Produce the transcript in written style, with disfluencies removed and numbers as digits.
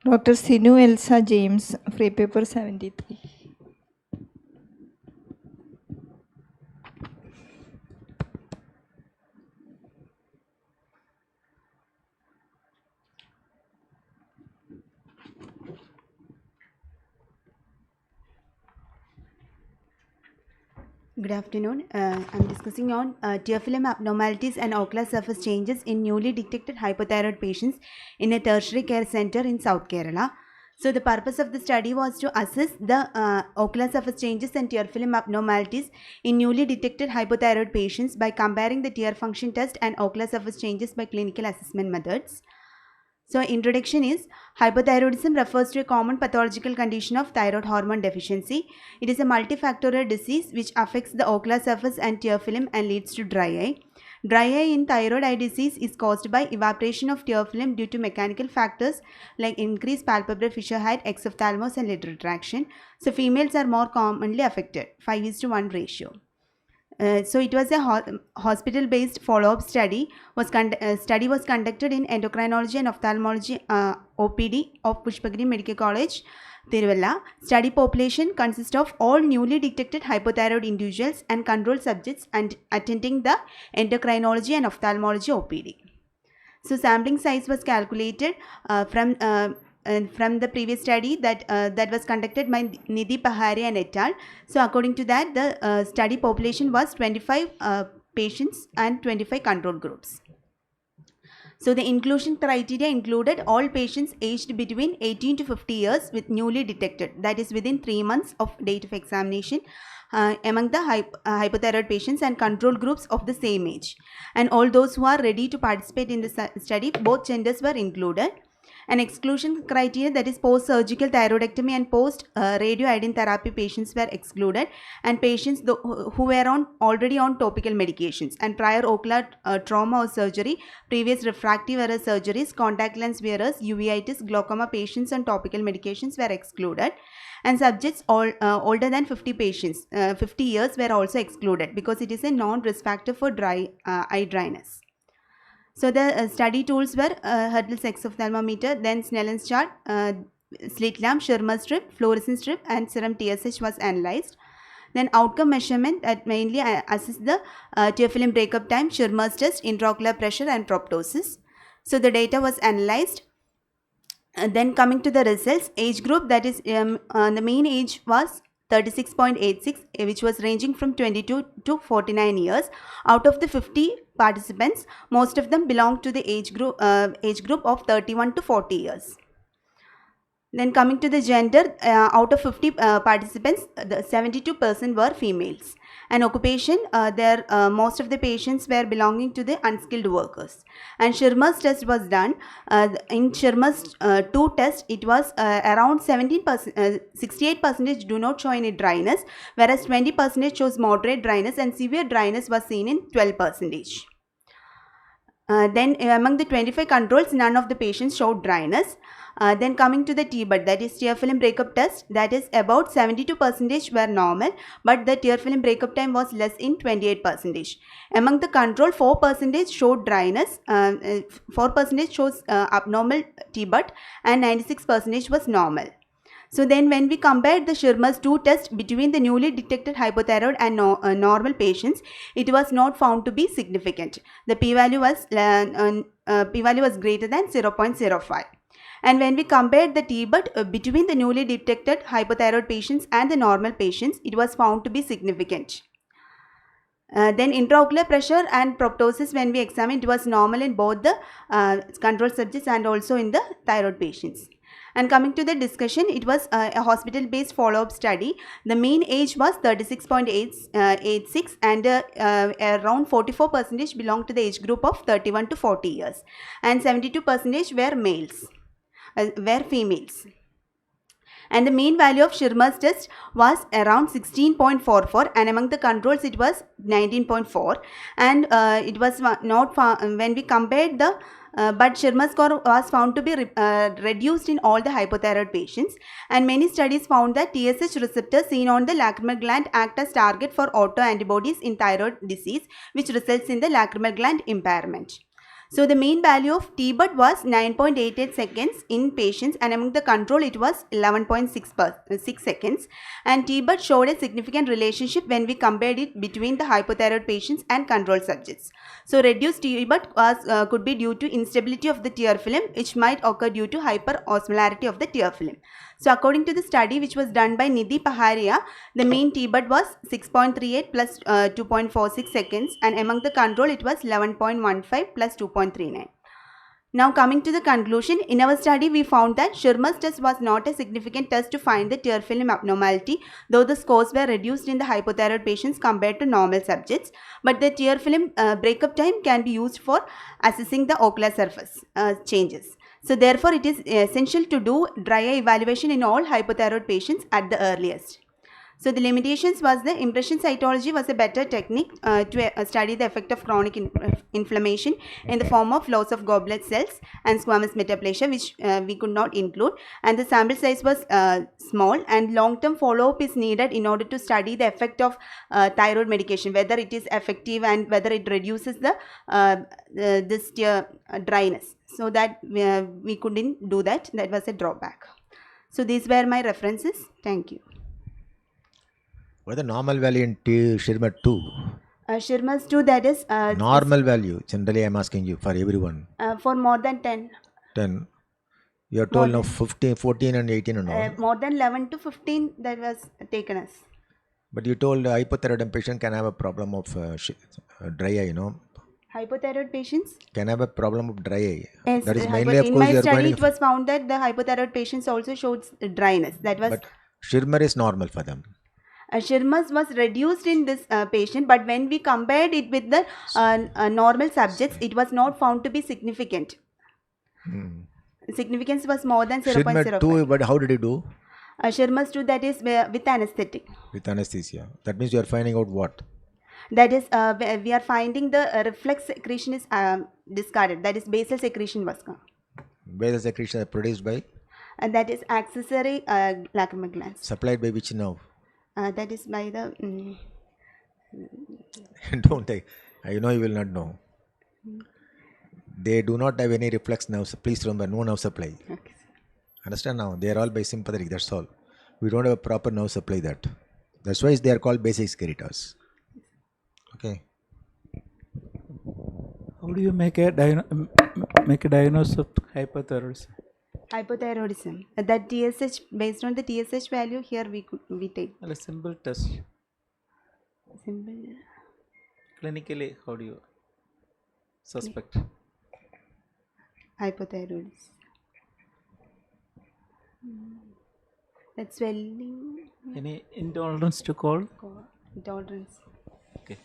Dr. Cinu Elsa James, free paper 73. Good afternoon. I'm discussing on tear film abnormalities and ocular surface changes in newly detected hypothyroid patients in a tertiary care center in South Kerala. So the purpose of the study was to assess the ocular surface changes and tear film abnormalities in newly detected hypothyroid patients by comparing the tear function test and ocular surface changes by clinical assessment methods. So introduction is hypothyroidism refers to a common pathological condition of thyroid hormone deficiency. It is a multifactorial disease which affects the ocular surface and tear film and leads to dry eye. Dry eye in thyroid eye disease is caused by evaporation of tear film due to mechanical factors like increased palpebral fissure height, exophthalmos and lid retraction. So females are more commonly affected, 5:1 ratio. So it was a hospital-based follow-up study. Study was conducted in endocrinology and ophthalmology OPD of Pushpagiri Medical College, Tiruvalla. Study population consists of all newly detected hypothyroid individuals and control subjects and attending the endocrinology and ophthalmology OPD. So sampling size was calculated from the previous study that was conducted by Nidhi Pahari and et al. So according to that, the study population was 25 patients and 25 control groups. So the inclusion criteria included all patients aged between 18 to 50 years with newly detected, that is within 3 months of date of examination, among the hypothyroid patients and control groups of the same age. And all those who are ready to participate in the study, both genders were included. An exclusion criteria, that is post-surgical thyroidectomy and post-radioiodine therapy patients were excluded, and patients who were already on topical medications and prior ocular trauma or surgery, previous refractive error surgeries, contact lens wearers, uveitis, glaucoma patients on topical medications were excluded, and subjects older than 50 years were also excluded because it is a non-risk factor for eye dryness. So the study tools were Hurdle exophthalmometer, then Snellen's chart, slit lamp, Schirmer strip, fluorescence strip, and serum TSH was analyzed. Then outcome measurement that mainly assessed the tear film breakup time, Schirmer's test, intraocular pressure, and proptosis. So the data was analyzed. Then coming to the results, age group, that is the mean age was 36.86, which was ranging from 22 to 49 years. Out of the 50 participants, most of them belonged to the age group of 31 to 40 years. Then coming to the gender, out of 50 participants, 72% were females. And occupation, most of the patients were belonging to the unskilled workers. And Schirmer's test was done. In Schirmer's 2 test, it was around 68% do not show any dryness, whereas 20% shows moderate dryness and severe dryness was seen in 12%. Then among the 25 controls, none of the patients showed dryness. Then coming to the TBUT, that is tear film breakup test, that is about 72% were normal, but the tear film breakup time was less in 28%. Among the control, 4% showed dryness, 4% shows abnormal TBUT, and 96% was normal. So then when we compared the Schirmer's 2 test between the newly detected hypothyroid and normal patients, it was not found to be significant. The p-value was greater than 0.05. And when we compared the TBUT between the newly detected hypothyroid patients and the normal patients, it was found to be significant. Then intraocular pressure and proptosis, when we examined, it was normal in both the control subjects and also in the thyroid patients. And coming to the discussion, it was a hospital-based follow-up study. The mean age was 36.86 and around 44% belonged to the age group of 31 to 40 years. And 72% were males, were females. And the mean value of Schirmer's test was around 16.44, and among the controls it was 19.4, and it was not when we compared the but Schirmer's score was found to be reduced in all the hypothyroid patients, and many studies found that TSH receptors seen on the lacrimal gland act as target for autoantibodies in thyroid disease, which results in the lacrimal gland impairment. So the mean value of T-BUT was 9.88 seconds in patients, and among the control it was 11.6 seconds. And T-BUT showed a significant relationship when we compared it between the hypothyroid patients and control subjects. So reduced T-BUT was could be due to instability of the tear film, which might occur due to hyperosmolarity of the tear film. So according to the study which was done by Nidhi Paharia, the mean T-BUT was 6.38 plus 2.46 seconds, and among the control it was 11.15 plus 2.39. Now coming to the conclusion, in our study we found that Schirmer's test was not a significant test to find the tear film abnormality, though the scores were reduced in the hypothyroid patients compared to normal subjects. But the tear film breakup time can be used for assessing the ocular surface changes. So therefore it is essential to do dry eye evaluation in all hypothyroid patients at the earliest. So the limitations was the impression cytology was a better technique to study the effect of chronic inflammation in the form of loss of goblet cells and squamous metaplasia, which we could not include, and the sample size was small, and long-term follow-up is needed in order to study the effect of thyroid medication, whether it is effective and whether it reduces the this dryness. So that we couldn't do that. That was a drawback. So these were my references. Thank you. What is the normal value in Schirmer 2? Schirmer's 2, that is Normal value. Generally, I am asking you for everyone. for more than 10. 10. You are told now 15, 14 and 18 and all. More than 11 to 15 that was taken as. But you told hypothyroid patient can have a problem of dry eye, you know. Hypothyroid patients? Can have a problem of dry eye. Yes, That is mainly, of in course, my you are study going it was found that the hypothyroid patients also showed dryness. That was. But Schirmer is normal for them. Schirmer's was reduced in this patient, but when we compared it with the normal subjects, it was not found to be significant. Significance was more than 0.05. Schirmer 2, but how did you do? Schirmer's 2, that is with anesthetic. With anesthesia. That means you are finding out what? That is, we are finding the reflex secretion is discarded. That is, basal secretion was gone. Basal secretion are produced by? And that is accessory lacrimal glands. Supplied by which nerve? That is by the. Don't take. You know you will not know. They do not have any reflex nerves. Please remember, no nerve supply. Okay. Understand now? They are all by sympathetic. That's all. We don't have a proper nerve supply that. That's why they are called basic excretors. Okay. How do you make a diagnosis of hypothyroidism? Hypothyroidism. That TSH, based on the TSH value, here we take. A simple test. Simple. Clinically, how do you suspect? Hypothyroidism. That swelling. Any intolerance to cold? Intolerance. Okay.